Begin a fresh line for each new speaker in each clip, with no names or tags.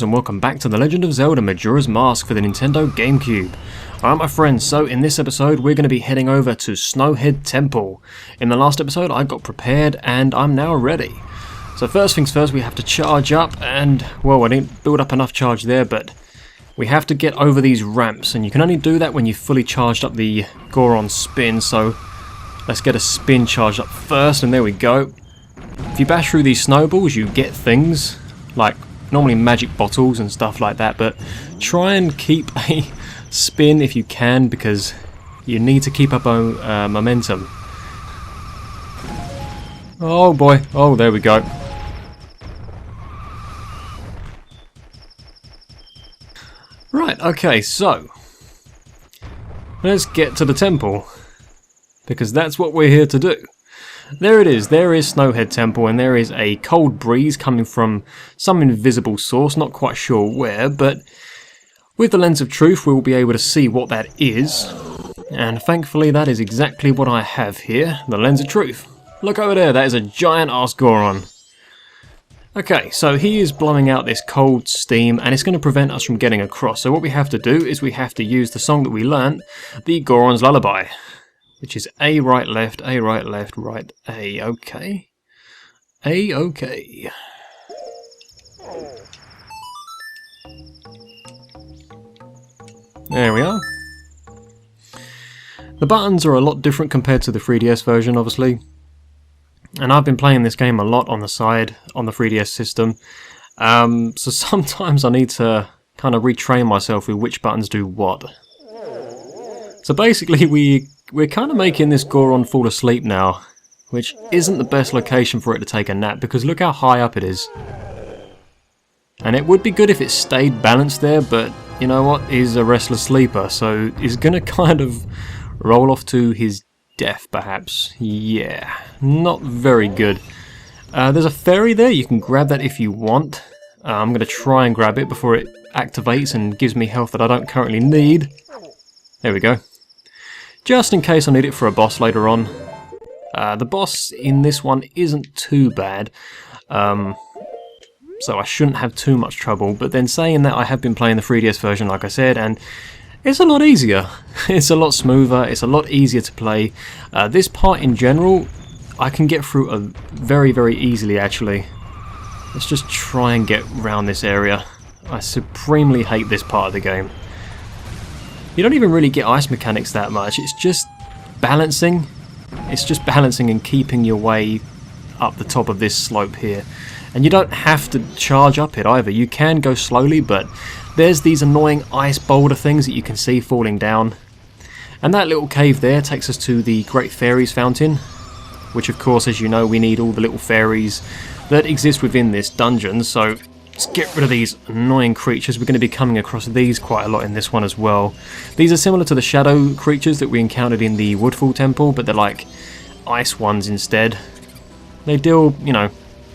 And welcome back to The Legend of Zelda Majora's Mask for the Nintendo GameCube. Alright my friends, so in this episode we're going to be heading over to Snowhead Temple. In the last episode I got prepared and I'm now ready. So first things first, we have to charge up and, well, I didn't build up enough charge there, but we have to get over these ramps, and you can only do that when you've fully charged up the Goron spin, so let's get a spin charged up first, and there we go. If you bash through these snowballs you get things like normally magic bottles and stuff like that, but try and keep a spin if you can, because you need to keep up momentum. Oh boy, oh there we go. Right, okay, so let's get to the temple, because that's what we're here to do. There it is, there is Snowhead Temple, and there is a cold breeze coming from some invisible source, not quite sure where, but with the lens of truth we will be able to see what that is, and thankfully that is exactly what I have here, the lens of truth. Look over there, that is a giant ass Goron. Okay, so he is blowing out this cold steam, and it's going to prevent us from getting across, so what we have to do is we have to use the song that we learnt, the Goron's Lullaby. Which is A, right, left, right, A, okay. A, okay. There we are. The buttons are a lot different compared to the 3DS version, obviously. And I've been playing this game a lot on the side, on the 3DS system. So sometimes I need to kind of retrain myself with which buttons do what. So basically we're kind of making this Goron fall asleep now, which isn't the best location for it to take a nap, because look how high up it is. And it would be good if it stayed balanced there, but you know what, he's a restless sleeper, so he's gonna kind of roll off to his death perhaps. Yeah, not very good. There's a fairy there, you can grab that if you want. I'm gonna try and grab it before it activates and gives me health that I don't currently need. There we go. Just in case I need it for a boss later on. The boss in this one isn't too bad, so I shouldn't have too much trouble, but then saying that, I have been playing the 3DS version like I said, and it's a lot easier. It's a lot smoother, it's a lot easier to play. This part in general, I can get through very, very easily actually. Let's just try and get around this area. I supremely hate this part of the game. You don't even really get ice mechanics that much, it's just balancing. It's just balancing and keeping your way up the top of this slope here. And you don't have to charge up it either, you can go slowly, but there's these annoying ice boulder things that you can see falling down. And that little cave there takes us to the Great Fairies Fountain, which of course, as you know, we need all the little fairies that exist within this dungeon, so let's get rid of these annoying creatures. We're going to be coming across these quite a lot in this one as well. These are similar to the shadow creatures that we encountered in the Woodfall Temple, but they're like ice ones instead. They deal, you know,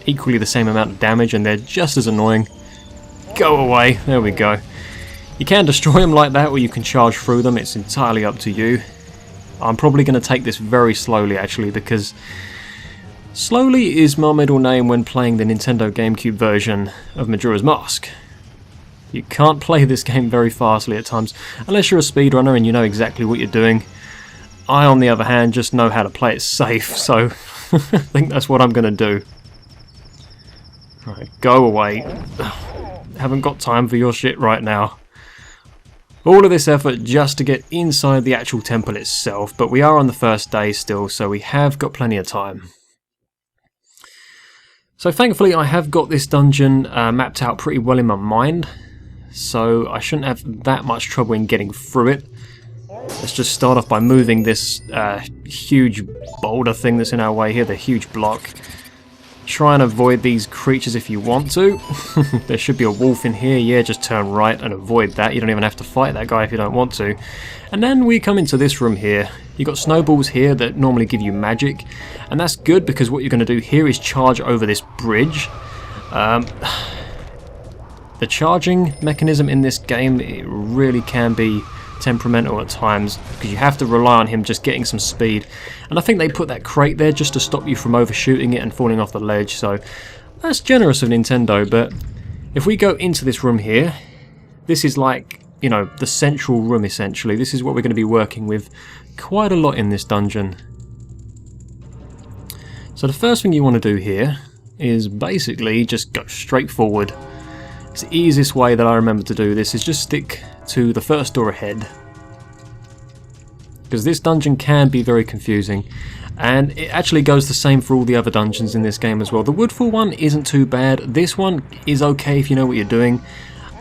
equally the same amount of damage, and they're just as annoying. Go away, there we go. You can destroy them like that, or you can charge through them, it's entirely up to you. I'm probably going to take this very slowly actually, because slowly is my middle name when playing the Nintendo GameCube version of Majora's Mask. You can't play this game very fastly at times, unless you're a speedrunner and you know exactly what you're doing. I, on the other hand, just know how to play it safe, so I think that's what I'm going to do. Right, go away. Haven't got time for your shit right now. All of this effort just to get inside the actual temple itself, but we are on the first day still, so we have got plenty of time. So thankfully I have got this dungeon mapped out pretty well in my mind, so I shouldn't have that much trouble in getting through it. Let's just start off by moving this huge boulder thing that's in our way here, the huge block. Try and avoid these creatures if you want to. There should be a wolf in here, yeah, just turn right and avoid that. You don't even have to fight that guy if you don't want to. And then we come into this room here. You've got snowballs here that normally give you magic, and that's good because what you're going to do here is charge over this bridge. The charging mechanism in this game, it really can be temperamental at times, because you have to rely on him just getting some speed. And I think they put that crate there just to stop you from overshooting it and falling off the ledge, so that's generous of Nintendo, but If we go into this room here, this is like, you know, the central room essentially. This is what we're going to be working with quite a lot in this dungeon. So the first thing you want to do here is basically just go straight forward. It's the easiest way that I remember to do this is just stick to the first door ahead. Because this dungeon can be very confusing. And it actually goes the same for all the other dungeons in this game as well. The Woodfall one isn't too bad. This one is okay if you know what you're doing.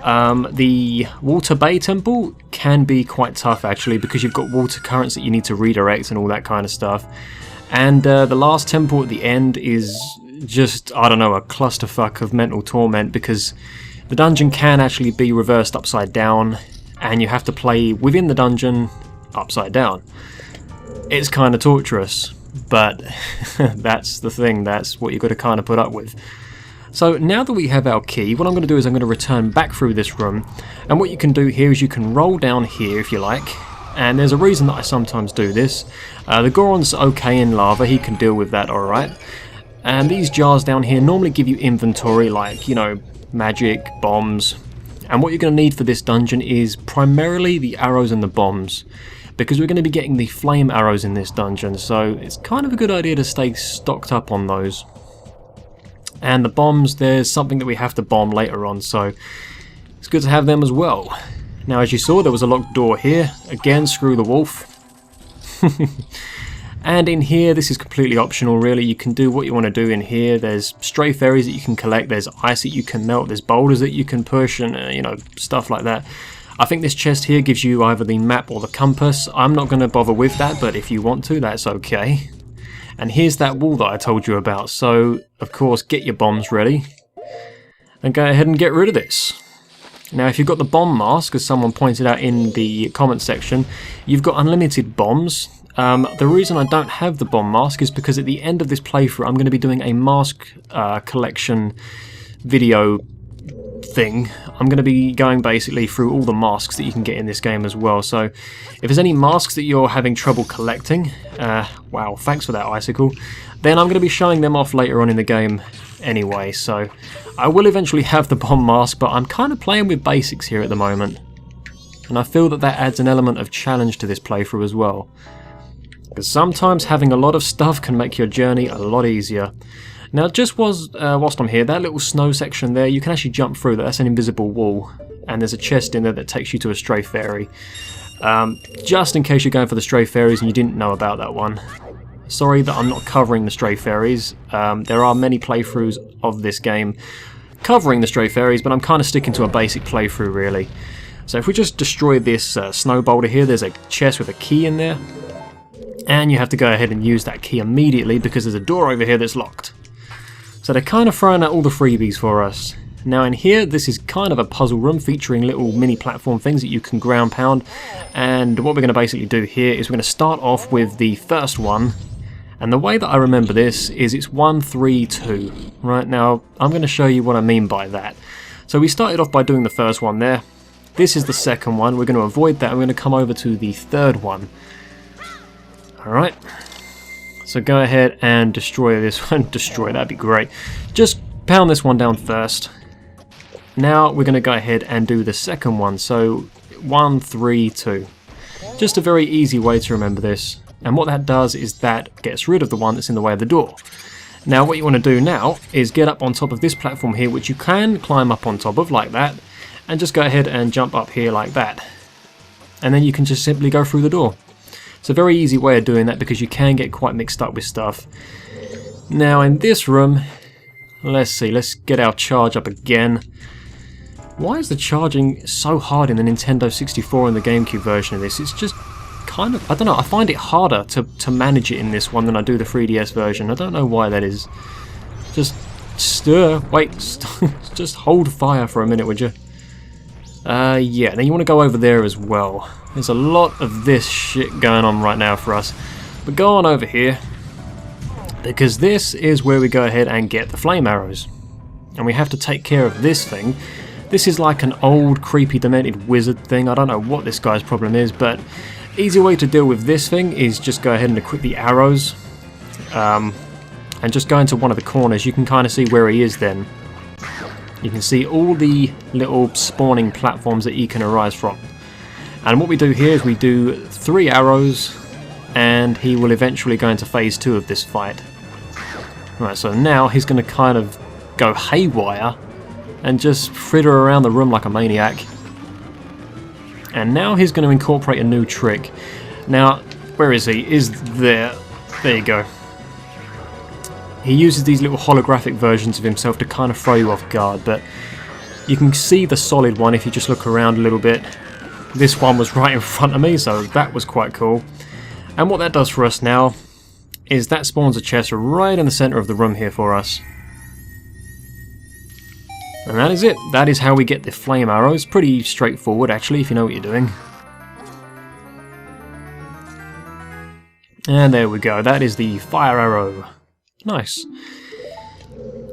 The Water Bay Temple can be quite tough actually, because you've got water currents that you need to redirect and all that kind of stuff. And the last temple at the end is just, I don't know, a clusterfuck of mental torment, because the dungeon can actually be reversed upside down and you have to play within the dungeon upside down. It's kind of torturous, but that's the thing, that's what you've got to kind of put up with. So now that we have our key, what I'm going to do is I'm going to return back through this room, and what you can do here is you can roll down here if you like, and there's a reason that I sometimes do this. The Goron's okay in lava, he can deal with that alright, and these jars down here normally give you inventory like, you know, magic, bombs, and what you're going to need for this dungeon is primarily the arrows and the bombs, because we're going to be getting the flame arrows in this dungeon, so it's kind of a good idea to stay stocked up on those. And the bombs, there's something that we have to bomb later on, so it's good to have them as well. Now as you saw, there was a locked door here. Again, screw the wolf. And in here, this is completely optional really. You can do what you want to do in here. There's stray fairies that you can collect, there's ice that you can melt, there's boulders that you can push, and you know, stuff like that. I think this chest here gives you either the map or the compass. I'm not going to bother with that, but if you want to, that's okay. And here's that wall that I told you about, so of course get your bombs ready and go ahead and get rid of this. Now if you've got the bomb mask, as someone pointed out in the comment section, you've got unlimited bombs. The reason I don't have the bomb mask is because at the end of this playthrough I'm going to be doing a mask collection video thing. I'm going to be going basically through all the masks that you can get in this game as well, so if there's any masks that you're having trouble collecting, wow, thanks for that icicle, then I'm going to be showing them off later on in the game anyway, so I will eventually have the bomb mask, but I'm kind of playing with basics here at the moment, and I feel that that adds an element of challenge to this playthrough as well, because sometimes having a lot of stuff can make your journey a lot easier. Now just whilst I'm here, that little snow section there, you can actually jump through that. That's an invisible wall, and there's a chest in there that takes you to a stray fairy. Just in case you're going for the stray fairies and you didn't know about that one. Sorry that I'm not covering the stray fairies. There are many playthroughs of this game covering the stray fairies, but I'm kind of sticking to a basic playthrough really. So if we just destroy this snow boulder here, there's a chest with a key in there, and you have to go ahead and use that key immediately because there's a door over here that's locked. So they're kind of throwing out all the freebies for us. Now in here, this is kind of a puzzle room featuring little mini platform things that you can ground pound, and what we're going to basically do here is we're going to start off with the first one, and the way that I remember this is it's 1, 3, 2. Right, now I'm going to show you what I mean by that. So we started off by doing the first one there. This is the second one. We're going to avoid that and we're going to come over to the third one. Alright. So go ahead and destroy this one. Destroy, that'd be great. Just pound this one down first. Now we're going to go ahead and do the second one. So 1, 3, 2. Just a very easy way to remember this. And what that does is that gets rid of the one that's in the way of the door. Now what you want to do now is get up on top of this platform here, which you can climb up on top of like that, and just go ahead and jump up here like that. And then you can just simply go through the door. It's a very easy way of doing that because you can get quite mixed up with stuff. Now in this room, let's see, let's get our charge up again. Why is the charging so hard in the Nintendo 64 and the GameCube version of this? It's just kind of, I don't know, I find it harder to manage it in this one than I do the 3DS version. I don't know why that is. Just just hold fire for a minute, would you? Yeah, now you want to go over there as well. There's a lot of this shit going on right now for us. But go on over here, because this is where we go ahead and get the flame arrows. And we have to take care of this thing. This is like an old, creepy, demented wizard thing. I don't know what this guy's problem is, but easy way to deal with this thing is just go ahead and equip the arrows. And just go into one of the corners. You can kind of see where he is then. You can see all the little spawning platforms that he can arise from. And what we do here is we do 3 arrows, and he will eventually go into phase 2 of this fight. Right, so now he's going to kind of go haywire and just fritter around the room like a maniac. And now he's going to incorporate a new trick. Now, where is he? Is there. There you go. He uses these little holographic versions of himself to kind of throw you off guard, but you can see the solid one if you just look around a little bit. This one was right in front of me, so that was quite cool. And what that does for us now is that spawns a chest right in the centre of the room here for us. And that is it. That is how we get the flame arrows. Pretty straightforward actually, if you know what you're doing. And there we go. That is the fire arrow. Nice.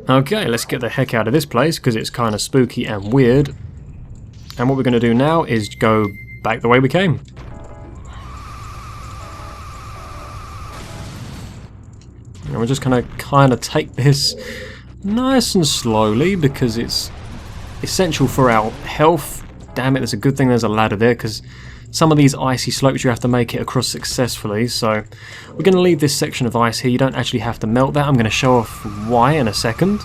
Okay, let's get the heck out of this place because it's kind of spooky and weird. And what we're going to do now is go back the way we came. And we're just going to kind of take this nice and slowly because it's essential for our health. Damn it, it's a good thing there's a ladder there because some of these icy slopes you have to make it across successfully. So we're going to leave this section of ice here. You don't actually have to melt that. I'm going to show off why in a second.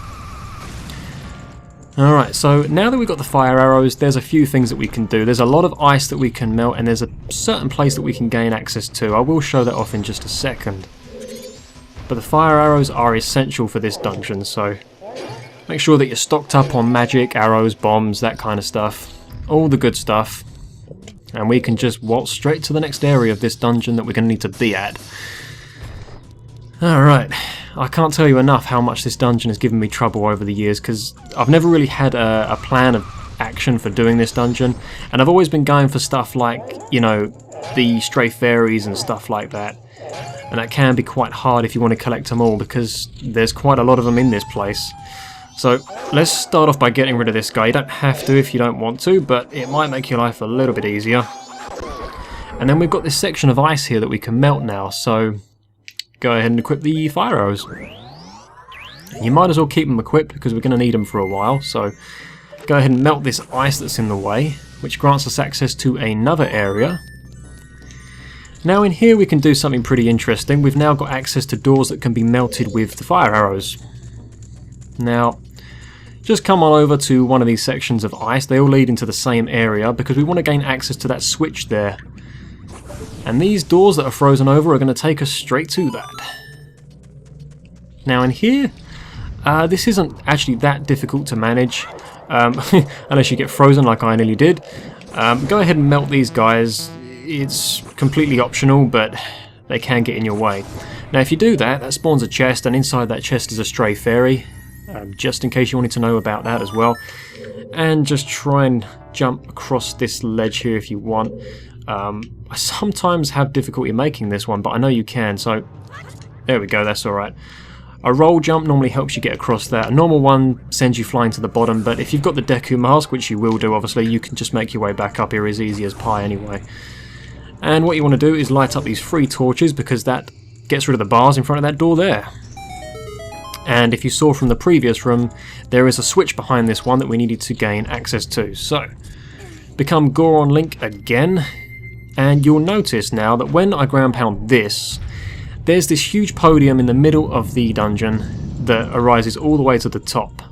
Alright, so now that we've got the fire arrows, there's a few things that we can do. There's a lot of ice that we can melt, and there's a certain place that we can gain access to. I will show that off in just a second. But the fire arrows are essential for this dungeon, so make sure that you're stocked up on magic, arrows, bombs, that kind of stuff. All the good stuff. And we can just waltz straight to the next area of this dungeon that we're going to need to be at. Alright, I can't tell you enough how much this dungeon has given me trouble over the years, because I've never really had a plan of action for doing this dungeon, and I've always been going for stuff like, you know, the stray fairies and stuff like that. And that can be quite hard if you want to collect them all, because there's quite a lot of them in this place. So let's start off by getting rid of this guy. You don't have to if you don't want to, but it might make your life a little bit easier. And then we've got this section of ice here that we can melt now, so go ahead and equip the fire arrows. You might as well keep them equipped because we're going to need them for a while, so go ahead and melt this ice that's in the way, which grants us access to another area. Now in here we can do something pretty interesting. We've now got access to doors that can be melted with the fire arrows. Now, just come on over to one of these sections of ice. They all lead into the same area because we want to gain access to that switch there. And these doors that are frozen over are going to take us straight to that. Now in here, this isn't actually that difficult to manage, unless you get frozen like I nearly did. Go ahead and melt these guys. It's completely optional, but they can get in your way. Now if you do that, that spawns a chest, and inside that chest is a stray fairy, just in case you wanted to know about that as well. And just try and jump across this ledge here if you want. I sometimes have difficulty making this one, but I know you can, so there we go, that's alright. A roll jump normally helps you get across that. A normal one sends you flying to the bottom, but if you've got the Deku mask, which you will do obviously, you can just make your way back up here as easy as pie anyway. And what you want to do is light up these 3 torches, because that gets rid of the bars in front of that door there. And if you saw from the previous room, there is a switch behind this one that we needed to gain access to. So, become Goron Link again, and you'll notice now that when I ground pound this, there's this huge podium in the middle of the dungeon that arises all the way to the top.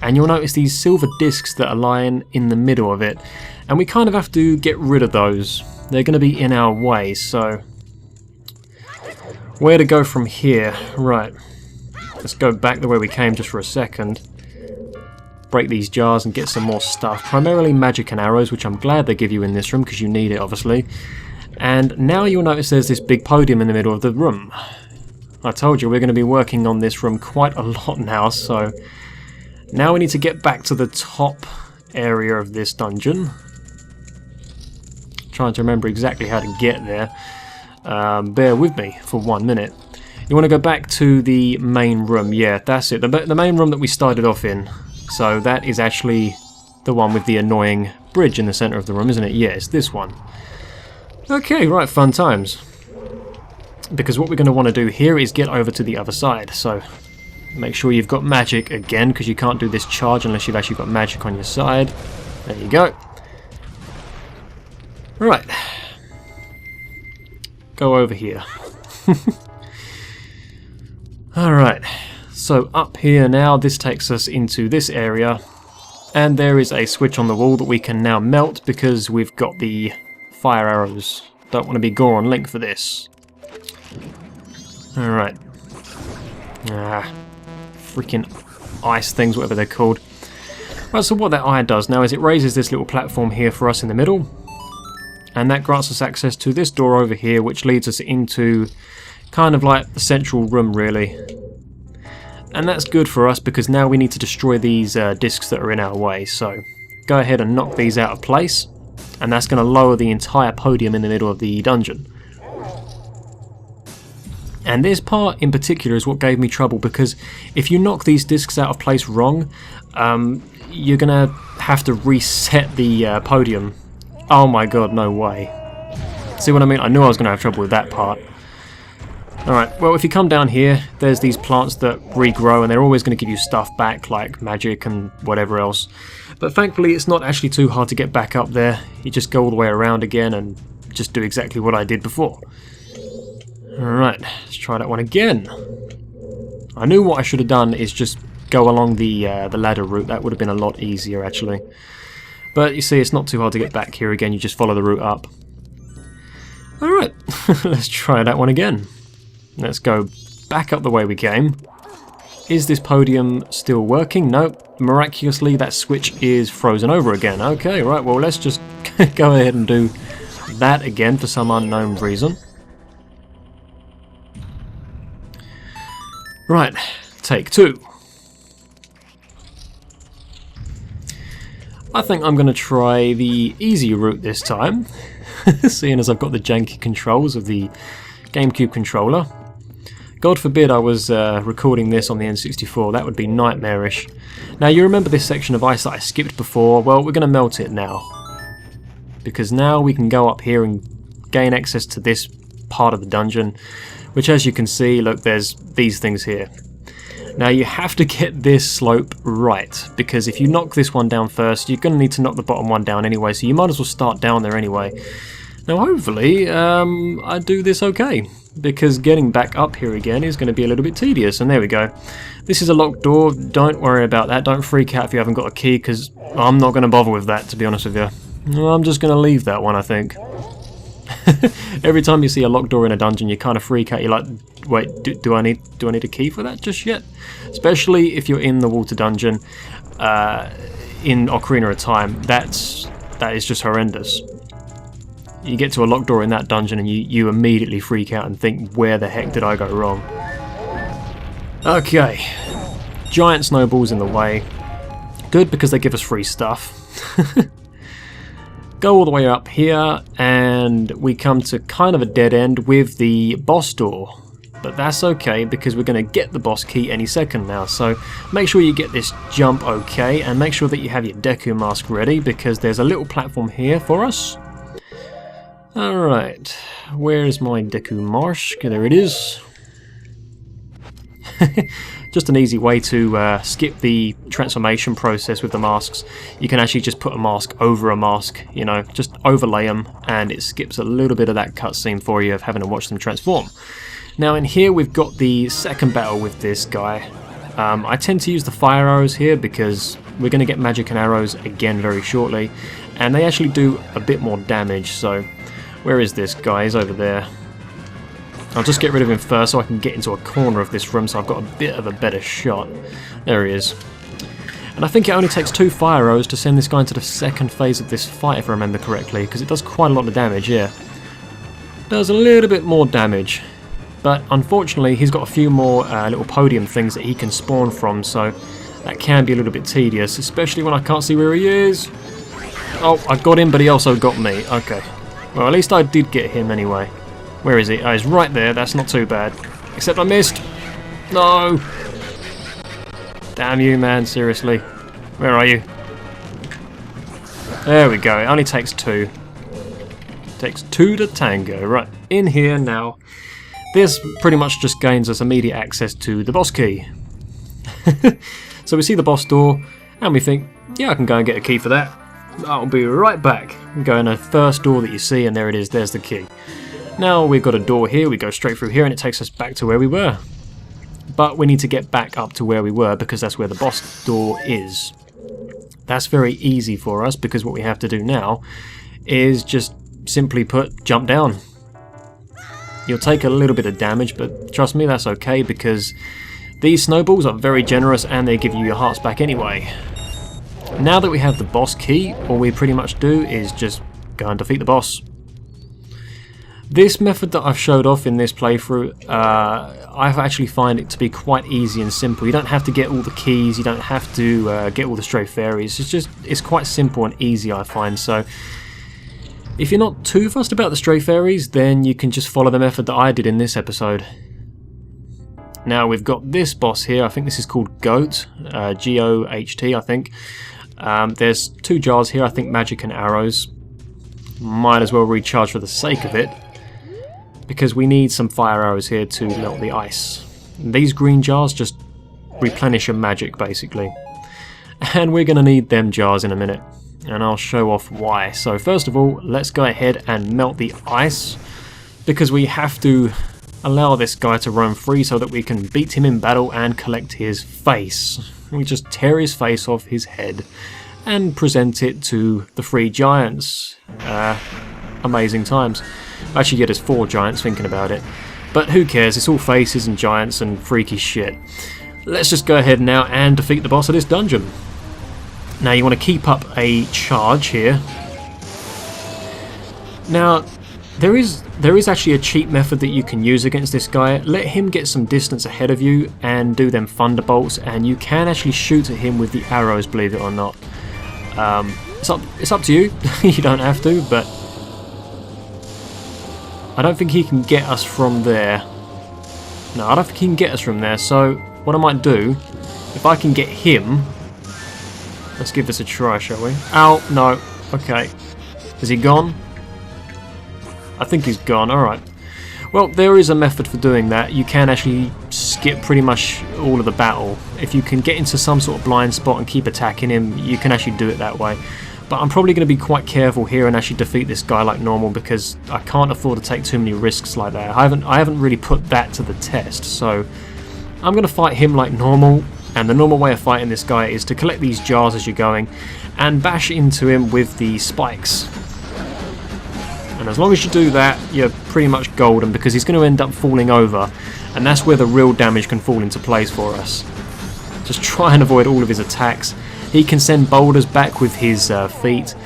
And you'll notice these silver discs that are lying in the middle of it, and we kind of have to get rid of those. They're going to be in our way, so where to go from here? Right, let's go back the way we came just for a second. Break these jars and get some more stuff, primarily magic and arrows, which I'm glad they give you in this room because you need it obviously. And now you'll notice there's this big podium in the middle of the room. I told you we're going to be working on this room quite a lot now, so now we need to get back to the top area of this dungeon. Trying to remember exactly how to get there. Bear with me for 1 minute. You want to go back to the main room. Yeah, that's it. The main room that we started off in. So that is actually the one with the annoying bridge in the centre of the room, isn't it? Yeah, it's this one. Okay, right, fun times. Because what we're going to want to do here is get over to the other side. So Make sure you've got magic again, because you can't do this charge unless you've actually got magic on your side. There you go. Right. Go over here. Alright, so up here now, this takes us into this area, and there is a switch on the wall that we can now melt because we've got the fire arrows. Don't want to be Goron Link for this. Alright. Freaking ice things, whatever they're called. Right, so what that eye does now is it raises this little platform here for us in the middle, and that grants us access to this door over here, which leads us into kind of like the central room, really. And that's good for us because now we need to destroy these discs that are in our way. So go ahead and knock these out of place, and that's going to lower the entire podium in the middle of the dungeon. And this part in particular is what gave me trouble, because if you knock these discs out of place wrong, you're going to have to reset the podium. Oh my god, no way. See what I mean? I knew I was going to have trouble with that part. Alright, well, if you come down here, there's these plants that regrow, and they're always going to give you stuff back, like magic and whatever else. But thankfully, it's not actually too hard to get back up there. You just go all the way around again and just do exactly what I did before. Alright, let's try that one again. I knew what I should have done is just go along the ladder route. That would have been a lot easier, actually. But you see, it's not too hard to get back here again. You just follow the route up. Alright, let's try that one again. Let's go back up the way we came. Is this podium still working? Nope. Miraculously, that switch is frozen over again. Okay, right, well, let's just go ahead and do that again for some unknown reason. Right, take two. I think I'm going to try the easy route this time, seeing as I've got the janky controls of the GameCube controller. God forbid I was recording this on the N64, that would be nightmarish. Now you remember this section of ice that I skipped before? Well, we're going to melt it now. Because now we can go up here and gain access to this part of the dungeon, which, as you can see, look, there's these things here. Now you have to get this slope right, because if you knock this one down first, you're going to need to knock the bottom one down anyway, so you might as well start down there anyway. Now hopefully I do this okay, because getting back up here again is going to be a little bit tedious. And there we go. This is a locked door. Don't worry about that. Don't freak out if you haven't got a key, because I'm not going to bother with that, to be honest with you. I'm just going to leave that one, I think. Every time you see a locked door in a dungeon, you kind of freak out. You're like, wait, do I need a key for that just yet? Especially if you're in the water dungeon in Ocarina of Time. That is just horrendous. You get to a locked door in that dungeon and you immediately freak out and think, where the heck did I go wrong? Okay, giant snowballs in the way. Good, because they give us free stuff. Go all the way up here and we come to kind of a dead end with the boss door. But that's okay, because we're going to get the boss key any second now. So make sure you get this jump okay, and make sure that you have your Deku mask ready, because there's a little platform here for us. Alright, where's my Deku mask? There it is. Just an easy way to skip the transformation process with the masks. You can actually just put a mask over a mask, you know, just overlay them, and it skips a little bit of that cutscene for you of having to watch them transform. Now in here we've got the second battle with this guy. I tend to use the fire arrows here because we're going to get magic and arrows again very shortly, and they actually do a bit more damage. So where is this guy? He's over there. I'll just get rid of him first so I can get into a corner of this room so I've got a bit of a better shot. There he is. And I think it only takes 2 fire arrows to send this guy into the second phase of this fight, if I remember correctly, because it does quite a lot of damage, yeah. Does a little bit more damage. But unfortunately he's got a few more little podium things that he can spawn from, so that can be a little bit tedious, especially when I can't see where he is. Oh, I got him, but he also got me. Okay. Well, at least I did get him anyway. Where is he? Oh, he's right there. That's not too bad. Except I missed. No! Damn you, man. Seriously. Where are you? There we go. It only takes 2. Takes 2 to tango. Right. In here now. This pretty much just gains us immediate access to the boss key. So we see the boss door and we think, yeah, I can go and get a key for that. I'll be right back. Go in the first door that you see, and there it is, there's the key. Now we've got a door here, we go straight through here and it takes us back to where we were. But we need to get back up to where we were because that's where the boss door is. That's very easy for us because what we have to do now is just simply put, jump down. You'll take a little bit of damage, but trust me, that's okay because these snowballs are very generous and they give you your hearts back anyway. Now that we have the boss key, all we pretty much do is just go and defeat the boss. This method that I've showed off in this playthrough, I've actually find it to be quite easy and simple. You don't have to get all the keys, you don't have to get all the stray fairies. It's quite simple and easy, I find. So if you're not too fussed about the stray fairies, then you can just follow the method that I did in this episode. Now we've got this boss here. I think this is called Goat, G-O-H-T, I think. There's 2 jars here, I think magic and arrows. Might as well recharge for the sake of it, because we need some fire arrows here to melt the ice. These green jars just replenish your magic basically. And we're going to need them jars in a minute, and I'll show off why. So first of all, let's go ahead and melt the ice, because we have to allow this guy to roam free so that we can beat him in battle and collect his face. We just tear his face off his head and present it to the 3 giants. Amazing times. Actually, yeah, there's 4 giants thinking about it. But who cares, it's all faces and giants and freaky shit. Let's just go ahead now and defeat the boss of this dungeon. Now you want to keep up a charge here. Now, there is actually a cheat method that you can use against this guy. Let him get some distance ahead of you and do them thunderbolts, and you can actually shoot at him with the arrows, believe it or not. It's up to you. You don't have to, but I don't think he can get us from there. No, I don't think he can get us from there, so what I might do, if I can get him, let's give this a try, shall we? Ow, no, okay. Is he gone? I think he's gone, alright. Well, there is a method for doing that. You can actually skip pretty much all of the battle. If you can get into some sort of blind spot and keep attacking him, you can actually do it that way. But I'm probably going to be quite careful here and actually defeat this guy like normal, because I can't afford to take too many risks like that. I haven't really put that to the test, so I'm going to fight him like normal. And the normal way of fighting this guy is to collect these jars as you're going and bash into him with the spikes. And as long as you do that, you're pretty much golden, because he's going to end up falling over, and that's where the real damage can fall into place for us. Just try and avoid all of his attacks. He can send boulders back with his feet.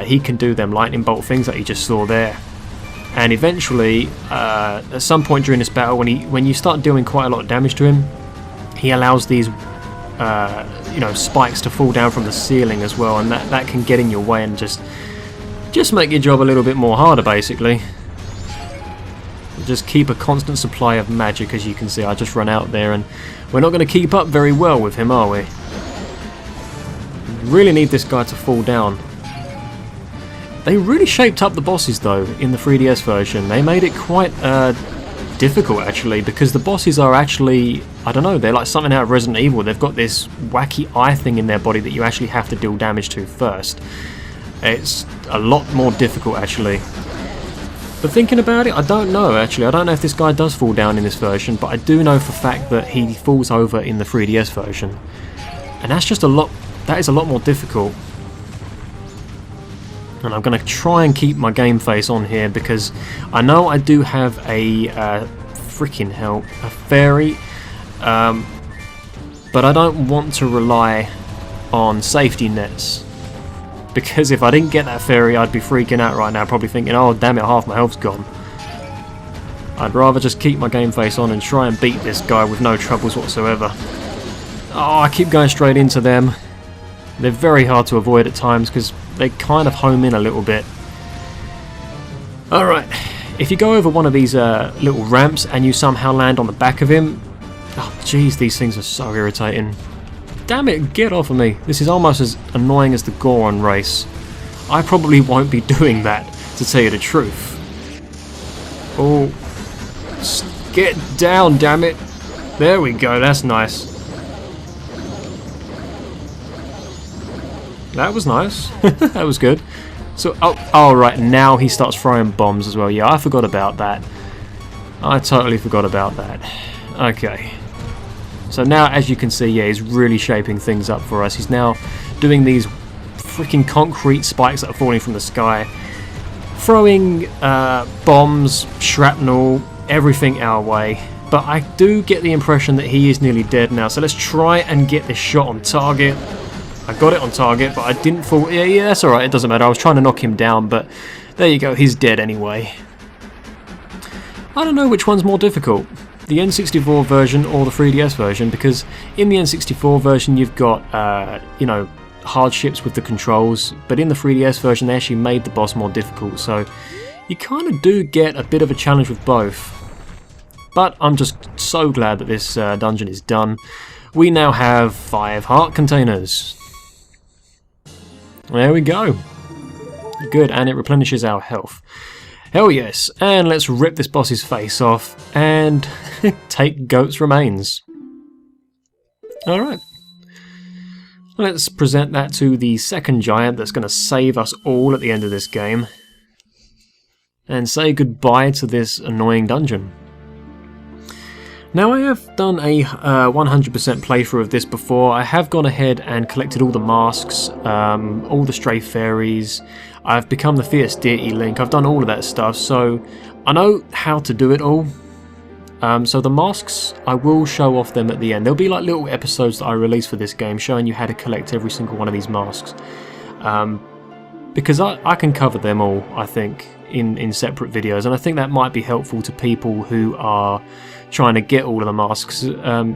He can do them lightning bolt things that you just saw there. And eventually, at some point during this battle, when you start doing quite a lot of damage to him, he allows these spikes to fall down from the ceiling as well, and that can get in your way and just make your job a little bit more harder, basically. Just keep a constant supply of magic. As you can see, I just run out there, and we're not going to keep up very well with him, are we? Really need this guy to fall down. They really shaped up the bosses, though, in the 3DS version. They made it quite difficult, actually, because the bosses are actually, I don't know, they're like something out of Resident Evil. They've got this wacky eye thing in their body that you actually have to deal damage to first. It's a lot more difficult, actually. But thinking about it, I don't know, actually. I don't know if this guy does fall down in this version, but I do know for a fact that he falls over in the 3DS version. And that's just that is a lot more difficult. And I'm going to try and keep my game face on here, because I know I do have a a fairy, but I don't want to rely on safety nets. Because if I didn't get that fairy, I'd be freaking out right now, probably thinking, oh damn it, half my health's gone. I'd rather just keep my game face on and try and beat this guy with no troubles whatsoever. Oh, I keep going straight into them. They're very hard to avoid at times because they kind of home in a little bit. Alright, if you go over one of these little ramps and you somehow land on the back of him... Oh jeez, these things are so irritating. Damn it, get off of me. This is almost as annoying as the Goron race. I probably won't be doing that, to tell you the truth. Oh, get down, damn it. There we go, that's nice. That was nice. That was good. So, oh, right, now he starts throwing bombs as well. Yeah, I forgot about that. I totally forgot about that. Okay. So now, as you can see, yeah, he's really shaping things up for us. He's now doing these freaking concrete spikes that are falling from the sky, throwing bombs, shrapnel, everything our way. But I do get the impression that he is nearly dead now. So let's try and get this shot on target. I got it on target, but I didn't fall. Yeah, that's alright, it doesn't matter. I was trying to knock him down, but there you go, he's dead anyway. I don't know which one's more difficult, the N64 version or the 3DS version, because in the N64 version you've got, you know, hardships with the controls, but in the 3DS version they actually made the boss more difficult, so you kind of do get a bit of a challenge with both. But I'm just so glad that this dungeon is done. We now have 5 heart containers. There we go. Good, and it replenishes our health. Hell yes, and let's rip this boss's face off and take Goat's remains. Alright. Let's present that to the second giant that's going to save us all at the end of this game. And say goodbye to this annoying dungeon. Now I have done a 100% playthrough of this before. I have gone ahead and collected all the masks, all the stray fairies. I've become the fierce deity Link. I've done all of that stuff, so I know how to do it all. So the masks, I will show off them at the end. There'll be like little episodes that I release for this game showing you how to collect every single one of these masks. Because I can cover them all, I think, in separate videos, and I think that might be helpful to people who are trying to get all of the masks,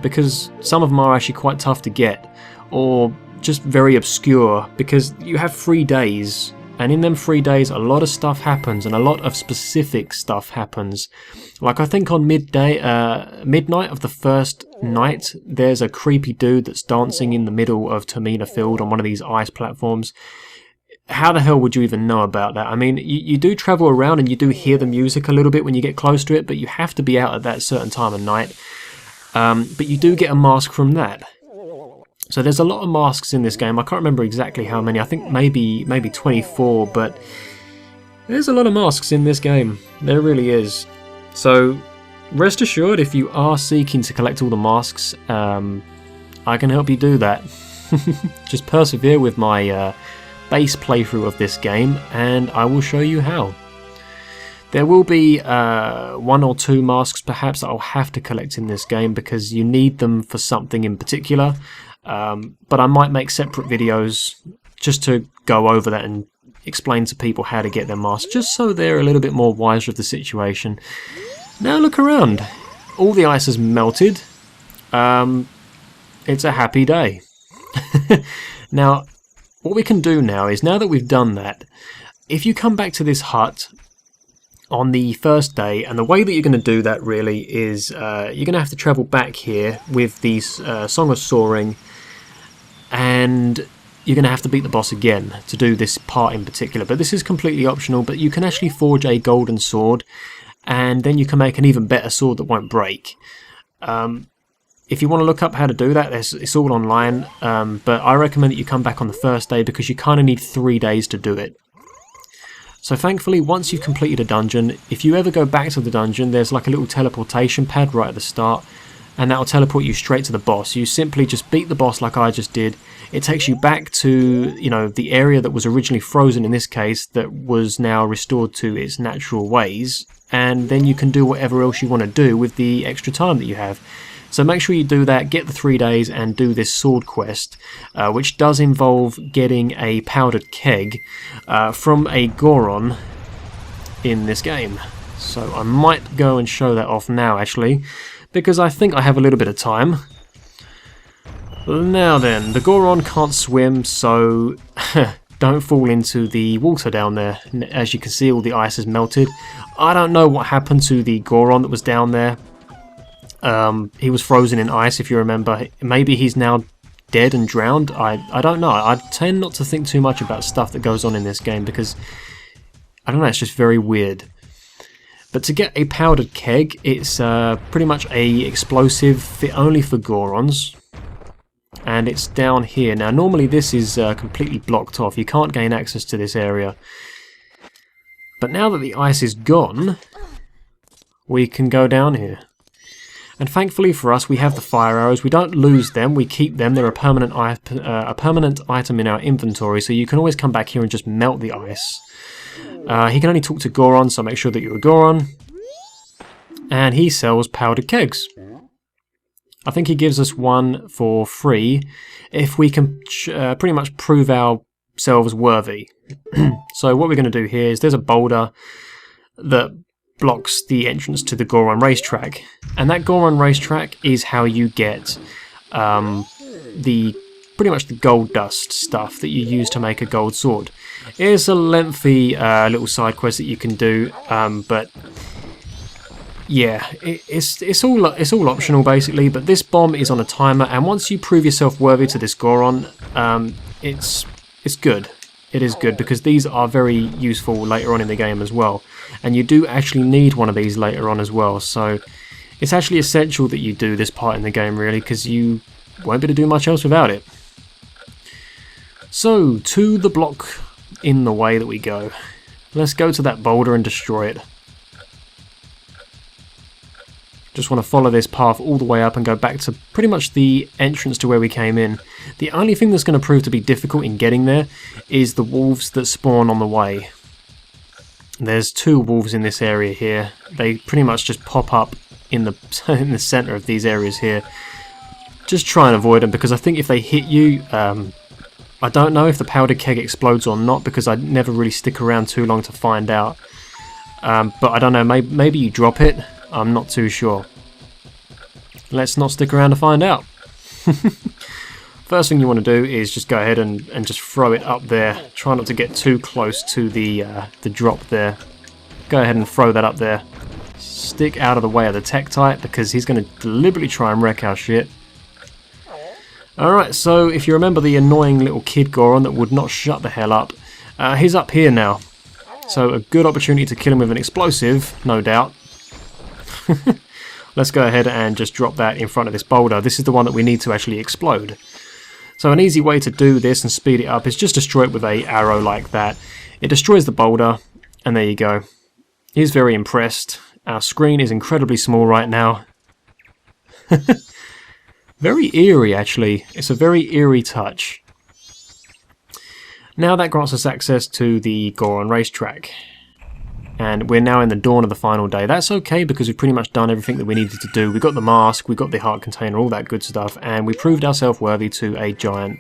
because some of them are actually quite tough to get, or just very obscure, because you have 3 days, and in them 3 days a lot of stuff happens, and a lot of specific stuff happens. Like I think on midnight of the first night, there's a creepy dude that's dancing in the middle of Termina Field on one of these ice platforms. How the hell would you even know about that? I mean, you do travel around and you do hear the music a little bit when you get close to it, but you have to be out at that certain time of night. But you do get a mask from that. So there's a lot of masks in this game. I can't remember exactly how many. I think maybe 24, but there's a lot of masks in this game. There really is. So rest assured, if you are seeking to collect all the masks, I can help you do that. Just persevere with my base playthrough of this game and I will show you how. There will be 1 or 2 masks perhaps that I'll have to collect in this game because you need them for something in particular, but I might make separate videos just to go over that and explain to people how to get their masks, just so they're a little bit more wiser of the situation. Now look around, all the ice has melted. It's a happy day. Now what we can do now is, now that we've done that, if you come back to this hut on the first day, and the way that you're going to do that really is you're going to have to travel back here with the Song of Soaring, and you're going to have to beat the boss again to do this part in particular. But this is completely optional, but you can actually forge a golden sword, and then you can make an even better sword that won't break. If you want to look up how to do that, it's all online, but I recommend that you come back on the first day because you kind of need 3 days to do it. So thankfully, once you've completed a dungeon, if you ever go back to the dungeon, there's like a little teleportation pad right at the start, and that will teleport you straight to the boss. You simply just beat the boss like I just did. It takes you back to, you know, the area that was originally frozen in this case, that was now restored to its natural ways, and then you can do whatever else you want to do with the extra time that you have. So make sure you do that, get the 3 days and do this sword quest, which does involve getting a powdered keg from a Goron in this game. So I might go and show that off now actually, because I think I have a little bit of time. Now then, the Goron can't swim, so don't fall into the water down there. As you can see, all the ice has melted. I don't know what happened to the Goron that was down there. He was frozen in ice, if you remember. Maybe he's now dead and drowned. I don't know. I tend not to think too much about stuff that goes on in this game because, I don't know, it's just very weird. But to get a powdered keg, it's pretty much a explosive fit only for Gorons. and it's down here. Now normally this is completely blocked off, you can't gain access to this area, but now that the ice is gone we can go down here. And thankfully for us, we have the fire arrows. We don't lose them, we keep them. They're a permanent item in our inventory, so you can always come back here and just melt the ice. He can only talk to Goron, so make sure that you're a Goron. And he sells powdered kegs. I think he gives us one for free if we can pretty much prove ourselves worthy. So what we're going to do here is there's a boulder that blocks the entrance to the Goron racetrack, and that Goron racetrack is how you get pretty much the gold dust stuff that you use to make a gold sword. It's a lengthy little side quest that you can do, but yeah, it's all optional basically. But this bomb is on a timer, and once you prove yourself worthy to this Goron, it's good. It is good because these are very useful later on in the game as well, and you do actually need one of these later on as well, so it's actually essential that you do this part in the game really, because you won't be able to do much else without it. So to the block in the way that we go. Let's go to that boulder and destroy it. Just want to follow this path all the way up and go back to pretty much the entrance to where we came in. The only thing that's going to prove to be difficult in getting there is the wolves that spawn on the way. There's 2 wolves in this area here. They pretty much just pop up in the center of these areas here. Just try and avoid them, because I think if they hit you, I don't know if the powder keg explodes or not, because I never really stick around too long to find out. But I don't know, maybe you drop it. I'm not too sure. Let's not stick around to find out. First thing you want to do is just go ahead and just throw it up there. Try not to get too close to the drop there. Go ahead and throw that up there. Stick out of the way of the Tektite, because he's going to deliberately try and wreck our shit. Alright, so if you remember the annoying little kid Goron that would not shut the hell up, he's up here now. So a good opportunity to kill him with an explosive, no doubt. Let's go ahead and just drop that in front of this boulder. This is the one that we need to actually explode. So an easy way to do this and speed it up is just destroy it with an arrow like that. It destroys the boulder, and there you go. He's very impressed. Our screen is incredibly small right now. Very eerie actually. It's a very eerie touch. Now that grants us access to the Goron racetrack. And we're now in the dawn of the final day. That's okay, because we've pretty much done everything that we needed to do. We got the mask, we got the heart container, all that good stuff, and we proved ourselves worthy to a giant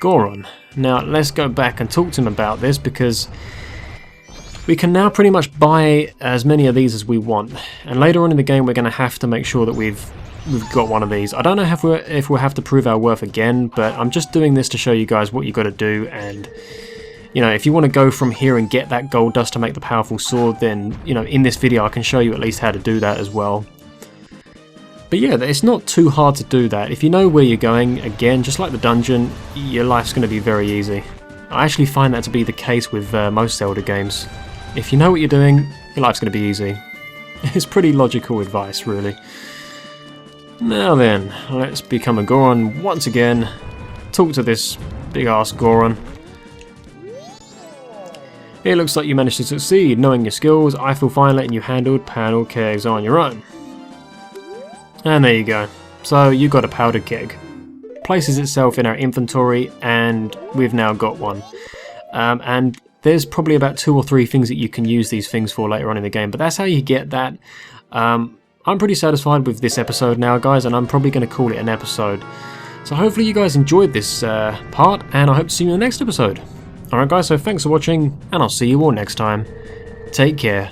Goron. Now let's go back and talk to him about this, because we can now pretty much buy as many of these as we want. And later on in the game we're going to have to make sure that we've got one of these. I don't know if we'll have to prove our worth again, but I'm just doing this to show you guys what you got to do. And you know, if you want to go from here and get that gold dust to make the powerful sword, then, you know, in this video I can show you at least how to do that as well. But yeah, it's not too hard to do that. If you know where you're going, again, just like the dungeon, your life's going to be very easy. I actually find that to be the case with most Zelda games. If you know what you're doing, your life's going to be easy. It's pretty logical advice, really. Now then, let's become a Goron once again. Talk to this big-ass Goron. It looks like you managed to succeed. Knowing your skills, I feel fine letting you handle powdered kegs on your own. And there you go. So you got a powdered keg. Places itself in our inventory, and we've now got one. And there's probably about 2 or 3 things that you can use these things for later on in the game, but that's how you get that. I'm pretty satisfied with this episode now, guys, and I'm probably going to call it an episode. So hopefully you guys enjoyed this part, and I hope to see you in the next episode. Alright guys, so thanks for watching, and I'll see you all next time. Take care.